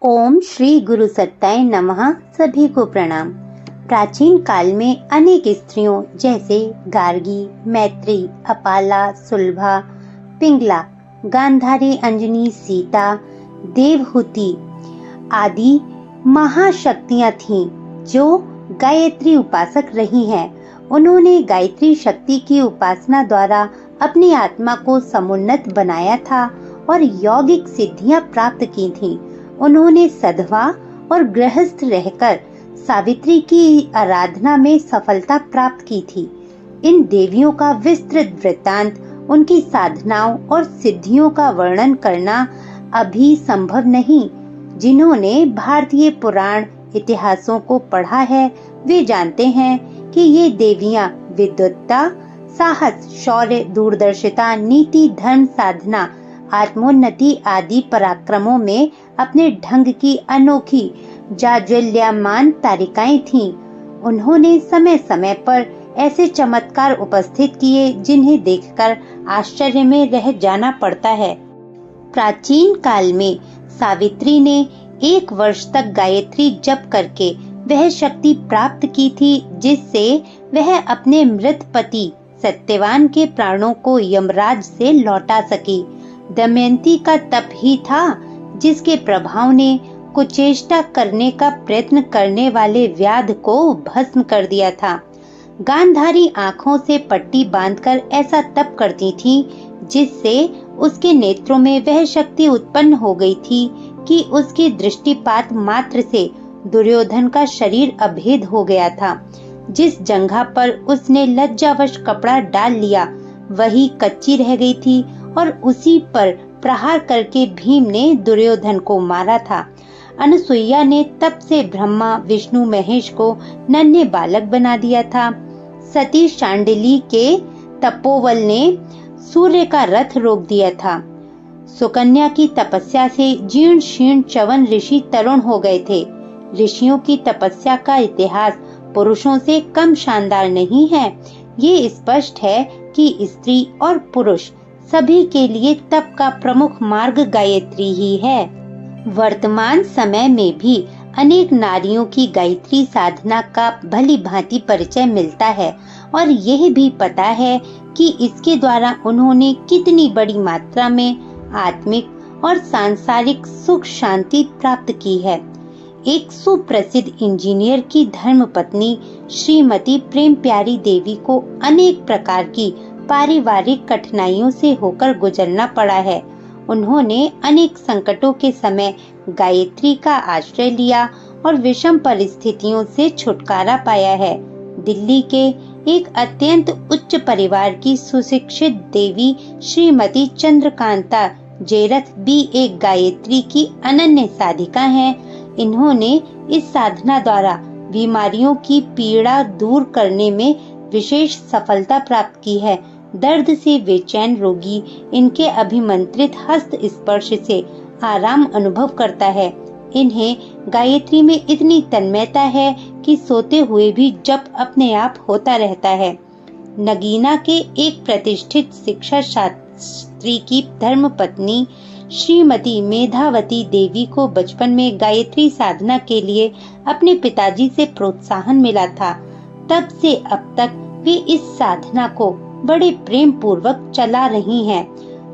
ओम श्री गुरु सत्ताय नमः। सभी को प्रणाम। प्राचीन काल में अनेक स्त्रियों जैसे गार्गी, मैत्री, अपाला, सुलभा, पिंगला, गांधारी, अंजनी, सीता, देवहूति आदि महाशक्तियां थीं जो गायत्री उपासक रही हैं। उन्होंने गायत्री शक्ति की उपासना द्वारा अपनी आत्मा को समुन्नत बनाया था और यौगिक सिद्धियां प्राप्त की थीं। उन्होंने सधवा और गृहस्थ रहकर सावित्री की आराधना में सफलता प्राप्त की थी। इन देवियों का विस्तृत वृत्तांत, उनकी साधनाओं और सिद्धियों का वर्णन करना अभी संभव नहीं। जिन्होंने भारतीय पुराण इतिहासों को पढ़ा है वे जानते हैं कि ये देवियां विद्वत्ता, साहस, शौर्य, दूरदर्शिता, नीति, धर्म साधना, आत्मोन्नति आदि पराक्रमों में अपने ढंग की अनोखी जाज्वल्यमान तारिकाएं थीं। उन्होंने समय समय पर ऐसे चमत्कार उपस्थित किए जिन्हें देखकर आश्चर्य में रह जाना पड़ता है। प्राचीन काल में सावित्री ने 1 वर्ष तक गायत्री जप करके वह शक्ति प्राप्त की थी जिससे वह अपने मृत पति सत्यवान के प्राणों को यमराज से लौटा सकी। दमयंती का तप ही था जिसके प्रभाव ने कुचेष्टा करने का प्रयत्न करने वाले व्याध को भस्म कर दिया था। गांधारी आंखों से पट्टी बांधकर ऐसा तप करती थी जिससे उसके नेत्रों में वह शक्ति उत्पन्न हो गई थी कि उसकी दृष्टिपात मात्र से दुर्योधन का शरीर अभेद हो गया था। जिस जंघा पर उसने लज्जावश कपड़ा डाल लिया वही कच्ची रह गई थी और उसी पर प्रहार करके भीम ने दुर्योधन को मारा था। अनुसुईया ने तप से ब्रह्मा, विष्णु, महेश को नन्हे बालक बना दिया था। सती शांडिली के तपोबल ने सूर्य का रथ रोक दिया था। सुकन्या की तपस्या से जीर्ण शीर्ण च्यवन ऋषि तरुण हो गए थे। ऋषियों की तपस्या का इतिहास पुरुषों से कम शानदार नहीं है। ये स्पष्ट है कि स्त्री और पुरुष सभी के लिए तप का प्रमुख मार्ग गायत्री ही है। वर्तमान समय में भी अनेक नारियों की गायत्री साधना का भली भांति परिचय मिलता है और यह भी पता है कि इसके द्वारा उन्होंने कितनी बड़ी मात्रा में आत्मिक और सांसारिक सुख शांति प्राप्त की है। एक सुप्रसिद्ध इंजीनियर की धर्मपत्नी श्रीमती प्रेम प्यारी देवी को अनेक प्रकार की पारिवारिक कठिनाइयों से होकर गुजरना पड़ा है। उन्होंने अनेक संकटों के समय गायत्री का आश्रय लिया और विषम परिस्थितियों से छुटकारा पाया है। दिल्ली के एक अत्यंत उच्च परिवार की सुशिक्षित देवी श्रीमती चंद्रकांता जेरथ भी एक गायत्री की अनन्य साधिका हैं। इन्होंने इस साधना द्वारा बीमारियों की पीड़ा दूर करने में विशेष सफलता प्राप्त की है। दर्द से बेचैन रोगी इनके अभिमंत्रित हस्त स्पर्श से आराम अनुभव करता है। इन्हें गायत्री में इतनी तन्मयता है कि सोते हुए भी जप अपने आप होता रहता है। नगीना के एक प्रतिष्ठित शिक्षा शास्त्री की धर्मपत्नी श्रीमती मेधावती देवी को बचपन में गायत्री साधना के लिए अपने पिताजी से प्रोत्साहन मिला था। तब से अब तक वे इस साधना को बड़े प्रेम पूर्वक चला रही हैं।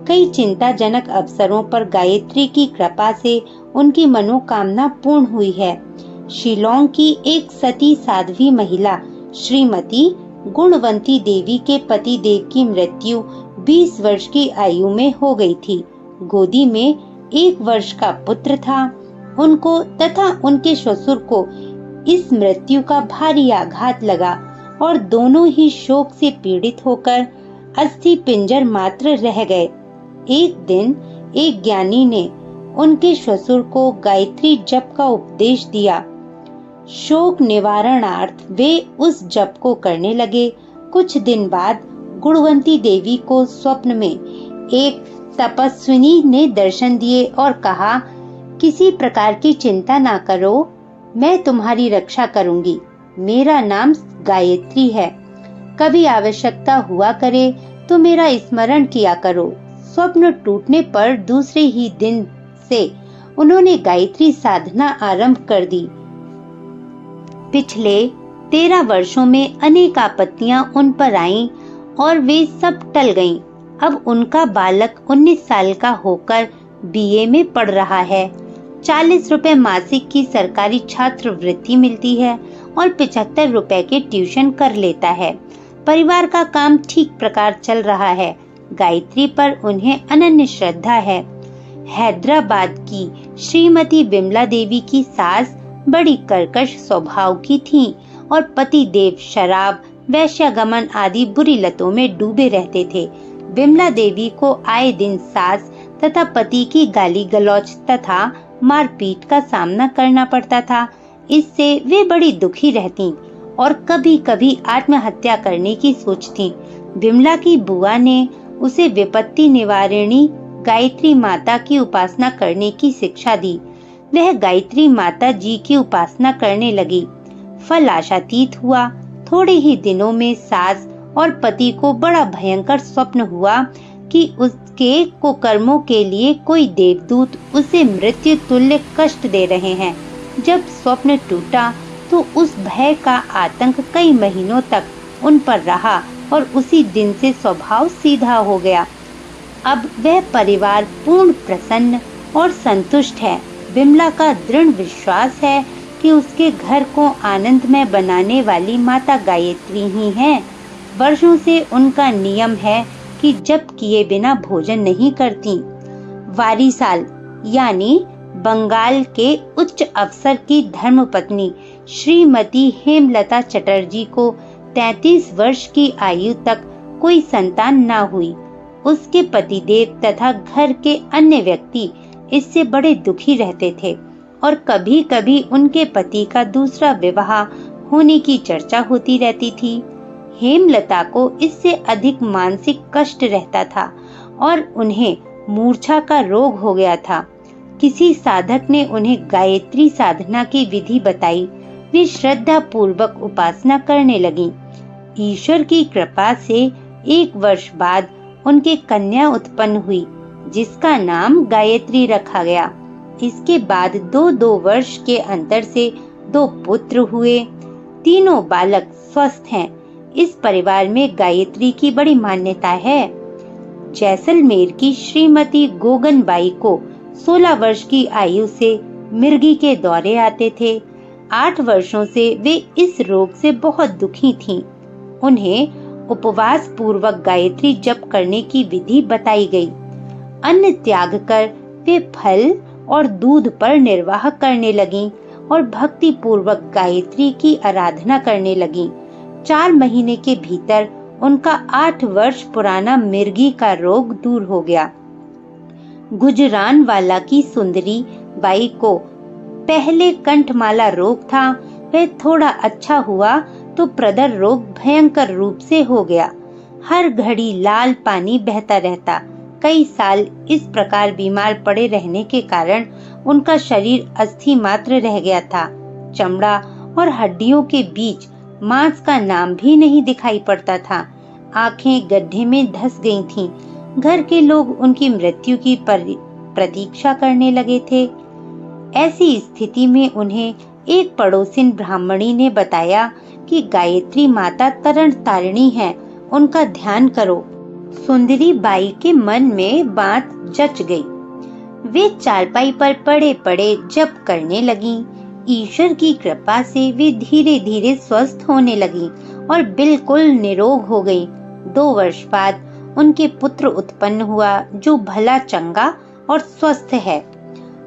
कई चिंताजनक अवसरों पर गायत्री की कृपा से उनकी मनोकामना पूर्ण हुई है। शिलोंग की एक सती साध्वी महिला श्रीमती गुणवंती देवी के पति देव की मृत्यु 20 वर्ष की आयु में हो गई थी। गोदी में 1 वर्ष का पुत्र था। उनको तथा उनके ससुर को इस मृत्यु का भारी आघात लगा और दोनों ही शोक से पीड़ित होकर अस्थि पिंजर मात्र रह गए। एक दिन एक ज्ञानी ने उनके ससुर को गायत्री जप का उपदेश दिया। शोक निवारणार्थ वे उस जप को करने लगे। कुछ दिन बाद गुणवंती देवी को स्वप्न में एक तपस्विनी ने दर्शन दिए और कहा, किसी प्रकार की चिंता ना करो, मैं तुम्हारी रक्षा करूंगी। मेरा नाम गायत्री है। कभी आवश्यकता हुआ करे तो मेरा स्मरण किया करो। स्वप्न टूटने पर दूसरे ही दिन से उन्होंने गायत्री साधना आरंभ कर दी। पिछले 13 वर्षों में अनेक आपत्तियां उन पर आईं और वे सब टल गईं। अब उनका बालक 19 साल का होकर बीए में पढ़ रहा है। 40 रुपए मासिक की सरकारी छात्रवृत्ति मिलती है और 75 रुपए के ट्यूशन कर लेता है। परिवार का काम ठीक प्रकार चल रहा है। गायत्री पर उन्हें अनन्य श्रद्धा है। हैदराबाद की श्रीमती विमला देवी की सास बड़ी कर्कश स्वभाव की थीं और पति देव शराब, वैश्यागमन आदि बुरी लतों में डूबे रहते थे। विमला देवी को आए दिन सास तथा पति की गाली गलौज तथा मारपीट का सामना करना पड़ता था। इससे वे बड़ी दुखी रहती और कभी कभी आत्महत्या करने की सोचती। विमला की बुआ ने उसे विपत्ति निवारिणी गायत्री माता की उपासना करने की शिक्षा दी। वह गायत्री माता जी की उपासना करने लगी। फल आशातीत हुआ। थोड़े ही दिनों में सास और पति को बड़ा भयंकर स्वप्न हुआ कि उसके कुकर्मों के लिए कोई देवदूत उसे मृत्यु तुल्य कष्ट दे रहे हैं। जब स्वप्न टूटा तो उस भय का आतंक कई महीनों तक उन पर रहा और उसी दिन से स्वभाव सीधा हो गया। अब वह परिवार पूर्ण प्रसन्न और संतुष्ट है। विमला का दृढ़ विश्वास है कि उसके घर को आनंदमय बनाने वाली माता गायत्री ही है। वर्षों से उनका नियम है कि जप किए बिना भोजन नहीं करती। वारीसाल यानी बंगाल के उच्च अफसर की धर्मपत्नी श्रीमती हेमलता चटर्जी को 33 वर्ष की आयु तक कोई संतान न हुई। उसके पतिदेव तथा घर के अन्य व्यक्ति इससे बड़े दुखी रहते थे और कभी कभी उनके पति का दूसरा विवाह होने की चर्चा होती रहती थी। हेमलता को इससे अधिक मानसिक कष्ट रहता था और उन्हें मूर्छा का रोग हो गया था। किसी साधक ने उन्हें गायत्री साधना की विधि बताई। वे श्रद्धा पूर्वक उपासना करने लगी। ईश्वर की कृपा से 1 वर्ष बाद उनके कन्या उत्पन्न हुई, जिसका नाम गायत्री रखा गया। इसके बाद 2-2 वर्ष के अंतर से 2 पुत्र हुए। तीनों बालक स्वस्थ हैं। इस परिवार में गायत्री की बड़ी मान्यता है। जैसलमेर की श्रीमती गोगनबाई को 16 वर्ष की आयु से मिर्गी के दौरे आते थे। 8 वर्षों से वे इस रोग से बहुत दुखी थीं। उन्हें उपवास पूर्वक गायत्री जप करने की विधि बताई गई। अन्न त्याग कर वे फल और दूध पर निर्वाह करने लगीं और भक्ति पूर्वक गायत्री की आराधना करने लगीं। 4 महीने के भीतर उनका 8 वर्ष पुराना मिर्गी का रोग दूर हो गया। गुजरानवाला की सुंदरी बाई को पहले कंठमाला रोग था। वह थोड़ा अच्छा हुआ तो प्रदर रोग भयंकर रूप से हो गया। हर घड़ी लाल पानी बहता रहता। कई साल इस प्रकार बीमार पड़े रहने के कारण उनका शरीर अस्थि मात्र रह गया था। चमड़ा और हड्डियों के बीच मांस का नाम भी नहीं दिखाई पड़ता था। आंखें गड्ढे में धंस गई थीं। घर के लोग उनकी मृत्यु की प्रतीक्षा करने लगे थे। ऐसी स्थिति में उन्हें एक पड़ोसिन ब्राह्मणी ने बताया कि गायत्री माता तरण तारिणी है, उनका ध्यान करो। सुंदरी बाई के मन में बात जच गई। वे चारपाई पर पड़े पड़े जप करने लगीं। ईश्वर की कृपा से वे धीरे धीरे स्वस्थ होने लगीं और बिल्कुल निरोग हो गईं। 2 वर्ष बाद उनके पुत्र उत्पन्न हुआ, जो भला चंगा और स्वस्थ है।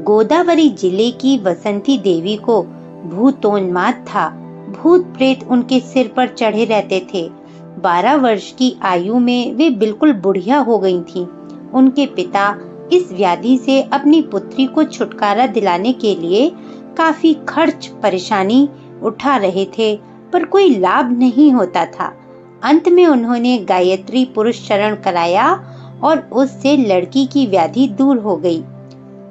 गोदावरी जिले की वसंती देवी को भूतोन्माद था। भूत प्रेत उनके सिर पर चढ़े रहते थे। 12 वर्ष की आयु में वे बिल्कुल बुढ़िया हो गई थीं। उनके पिता इस व्याधि से अपनी पुत्री को छुटकारा दिलाने के लिए काफी खर्च परेशानी उठा रहे थे, पर कोई लाभ नहीं होता था। अंत में उन्होंने गायत्री पुरुष शरण कराया और उससे लड़की की व्याधि दूर हो गई।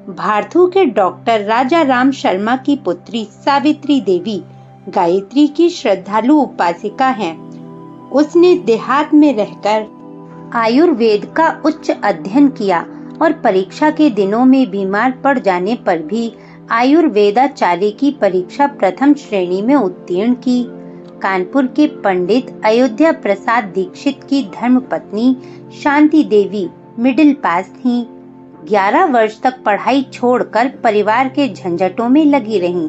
भारथू के डॉक्टर राजा राम शर्मा की पुत्री सावित्री देवी गायत्री की श्रद्धालु उपासिका हैं। उसने देहात में रहकर आयुर्वेद का उच्च अध्ययन किया। और परीक्षा के दिनों में बीमार पड़ जाने पर भी आयुर्वेदाचार्य की परीक्षा प्रथम श्रेणी में उत्तीर्ण की। कानपुर के पंडित अयोध्या प्रसाद दीक्षित की धर्मपत्नी शांति देवी मिडिल पास थीं। 11 वर्ष तक पढ़ाई छोड़कर परिवार के झंझटों में लगी रहीं।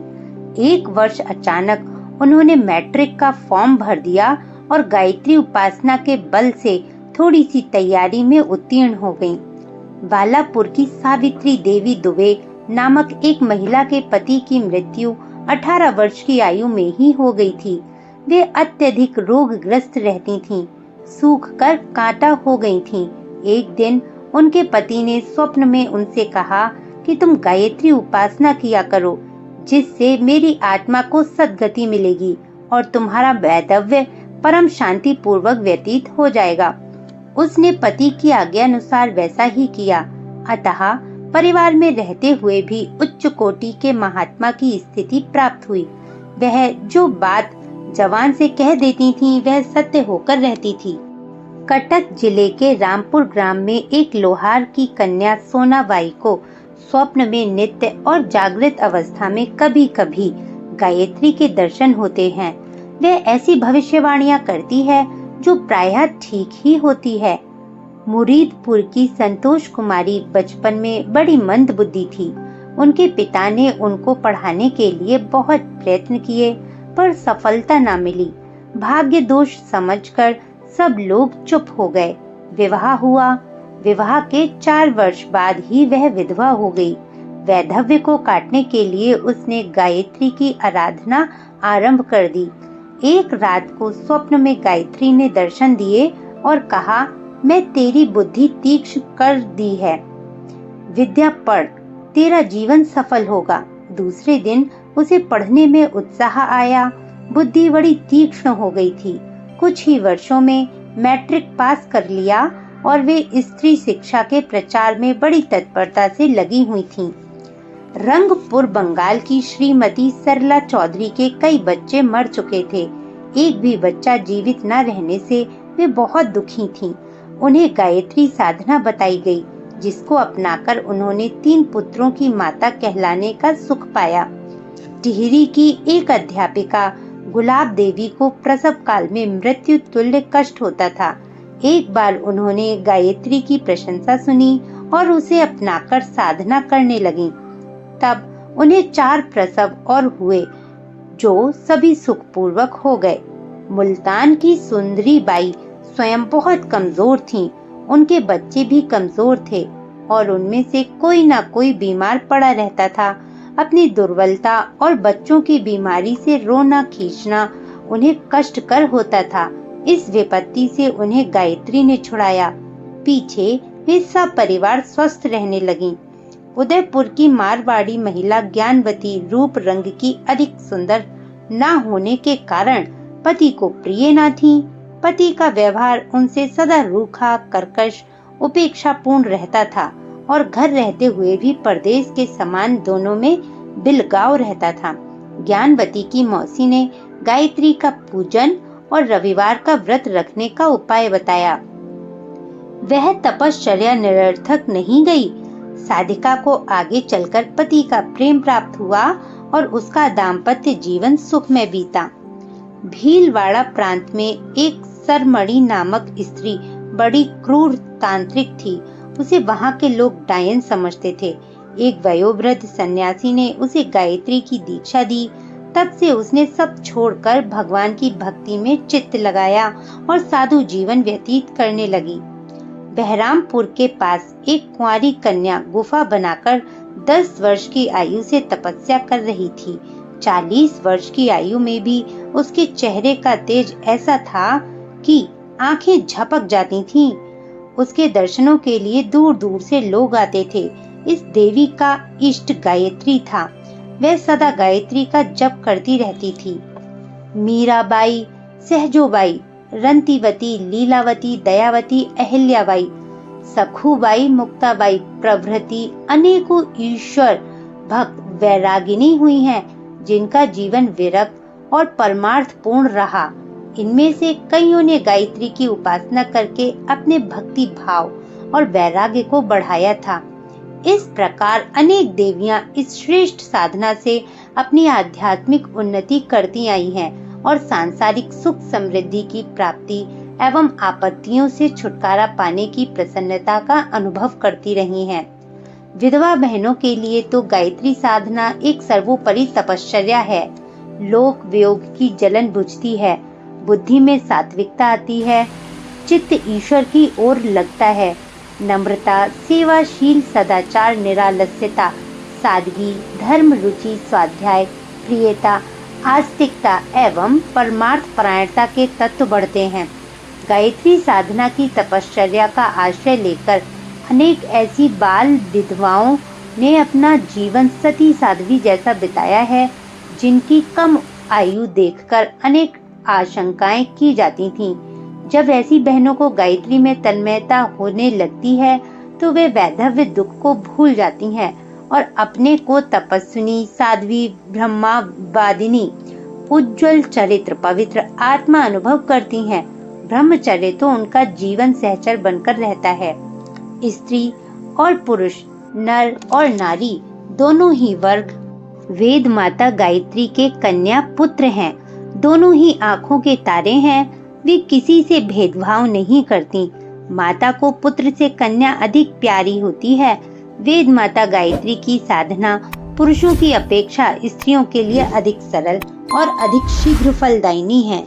एक वर्ष अचानक उन्होंने मैट्रिक का फॉर्म भर दिया और गायत्री उपासना के बल से थोड़ी सी तैयारी में उत्तीर्ण हो गईं। बालापुर की सावित्री देवी दुबे नामक एक महिला के पति की मृत्यु 18 वर्ष की आयु में ही हो गई थी। वे अत्यधिक रोगग्रस्त रहती थीं, सूख कर कांटा हो गई थीं। एक दिन उनके पति ने स्वप्न में उनसे कहा कि तुम गायत्री उपासना किया करो, जिससे मेरी आत्मा को सद्गति मिलेगी और तुम्हारा वैधव्य परम शांति पूर्वक व्यतीत हो जाएगा। उसने पति की आज्ञा अनुसार वैसा ही किया। अतः परिवार में रहते हुए भी उच्च कोटि के महात्मा की स्थिति प्राप्त हुई। वह जो बात जवान से कह देती थीं, वह सत्य होकर रहती थी। कटक जिले के रामपुर ग्राम में एक लोहार की कन्या सोनाबाई को स्वप्न में नित्य और जागृत अवस्था में कभी कभी गायत्री के दर्शन होते हैं। वह ऐसी भविष्यवाणियां करती है जो प्रायः ठीक ही होती है। मुरीदपुर की संतोष कुमारी बचपन में बड़ी मंद बुद्धि थी। उनके पिता ने उनको पढ़ाने के लिए बहुत प्रयत्न किए, पर सफलता न मिली। भाग्य दोष समझकर सब लोग चुप हो गए। विवाह हुआ। विवाह के 4 वर्ष बाद ही वह विधवा हो गई। वैधव्य को काटने के लिए उसने गायत्री की आराधना आरंभ कर दी। एक रात को स्वप्न में गायत्री ने दर्शन दिए और कहा, मैं तेरी बुद्धि तीक्ष्ण कर दी है, विद्या पढ़, तेरा जीवन सफल होगा। दूसरे दिन उसे पढ़ने में उत्साह आया। बुद्धि बड़ी तीक्ष्ण हो गई थी। कुछ ही वर्षों में मैट्रिक पास कर लिया और वे स्त्री शिक्षा के प्रचार में बड़ी तत्परता से लगी हुई थीं। रंगपुर बंगाल की श्रीमती सरला चौधरी के कई बच्चे मर चुके थे। एक भी बच्चा जीवित न रहने से वे बहुत दुखी थीं। उन्हें गायत्री साधना बताई गई, जिसको अपनाकर उन्होंने 3 पुत्रों की माता कहलाने का सुख पाया। टिहरी की एक अध्यापिका गुलाब देवी को प्रसव काल में मृत्यु तुल्य कष्ट होता था। एक बार उन्होंने गायत्री की प्रशंसा सुनी और उसे अपनाकर साधना करने लगीं। तब उन्हें 4 प्रसव और हुए, जो सभी सुखपूर्वक हो गए। मुल्तान की सुंदरी बाई स्वयं बहुत कमजोर थीं। उनके बच्चे भी कमजोर थे और उनमें से कोई ना कोई बीमार पड़ा रहता था। अपनी दुर्बलता और बच्चों की बीमारी से रोना खींचना उन्हें कष्टकर होता था। इस विपत्ति से उन्हें गायत्री ने छुड़ाया। पीछे वे सब परिवार स्वस्थ रहने लगी। उदयपुर की मारवाड़ी महिला ज्ञानवती रूप रंग की अधिक सुंदर न होने के कारण पति को प्रिय न थी। पति का व्यवहार उनसे सदा रूखा, कर्कश, उपेक्षापूर्ण रहता था और घर रहते हुए भी परदेश के समान दोनों में बिलगाव रहता था। ज्ञानवती की मौसी ने गायत्री का पूजन और रविवार का व्रत रखने का उपाय बताया। वह तपश्चर्या निरर्थक नहीं गई। साधिका को आगे चलकर पति का प्रेम प्राप्त हुआ और उसका दाम्पत्य जीवन सुखमय बीता। भीलवाड़ा प्रांत में एक सरमणि नामक स्त्री बड़ी क्रूर तांत्रिक थी। उसे वहां के लोग डायन समझते थे। एक वयोवृद्ध सन्यासी ने उसे गायत्री की दीक्षा दी। तब से उसने सब छोड़कर भगवान की भक्ति में चित्त लगाया और साधु जीवन व्यतीत करने लगी। बहरामपुर के पास एक कुंवारी कन्या गुफा बनाकर 10 वर्ष की आयु से तपस्या कर रही थी। 40 वर्ष की आयु में भी उसके चेहरे का तेज ऐसा था कि आंखें झपक जाती थीं। उसके दर्शनों के लिए दूर दूर से लोग आते थे। इस देवी का इष्ट गायत्री था। वह सदा गायत्री का जप करती रहती थी। मीराबाई, सहजोबाई, रंतीवती, लीलावती, दयावती, अहिल्याबाई, सखुबाई, मुक्ताबाई प्रभृति अनेकों ईश्वर भक्त वैरागिनी हुई हैं, जिनका जीवन विरक्त और परमार्थ पूर्ण रहा। इनमें से कईयों ने गायत्री की उपासना करके अपने भक्ति भाव और वैराग्य को बढ़ाया था। इस प्रकार अनेक देवियां इस श्रेष्ठ साधना से अपनी आध्यात्मिक उन्नति करती आई हैं और सांसारिक सुख समृद्धि की प्राप्ति एवं आपत्तियों से छुटकारा पाने की प्रसन्नता का अनुभव करती रही हैं। विधवा बहनों के लिए तो गायत्री साधना एक सर्वोपरि तपश्चर्या है। लोक वियोग की जलन बुझती है, बुद्धि में सात्विकता आती है, चित्त ईश्वर की ओर लगता है। नम्रता, सेवाशील, सदाचार, निरालस्यता, सादगी, धर्म, रुचि, स्वाध्याय, प्रियता, आस्तिकता एवं परमार्थ परायणता के तत्व बढ़ते हैं। गायत्री साधना की तपश्चर्या का आश्रय लेकर अनेक ऐसी बाल विधवाओं ने अपना जीवन सती साध्वी जैसा बिताया है, जिनकी कम आयु देखकर अनेक आशंकाएं की जाती थीं। जब ऐसी बहनों को गायत्री में तन्मयता होने लगती है तो वे वैधव्य दुख को भूल जाती हैं और अपने को तपस्विनी, साध्वी, ब्रह्मवादिनी, उज्ज्वल चरित्र, पवित्र आत्मा अनुभव करती हैं। ब्रह्मचर्य तो उनका जीवन सहचर बनकर रहता है। स्त्री और पुरुष, नर और नारी दोनों ही वर्ग वेद माता गायत्री के कन्या पुत्र हैं। दोनों ही आंखों के तारे हैं। वे किसी से भेदभाव नहीं करती। माता को पुत्र से कन्या अधिक प्यारी होती है। वेद माता गायत्री की साधना पुरुषों की अपेक्षा स्त्रियों के लिए अधिक सरल और अधिक शीघ्र फलदायिनी है।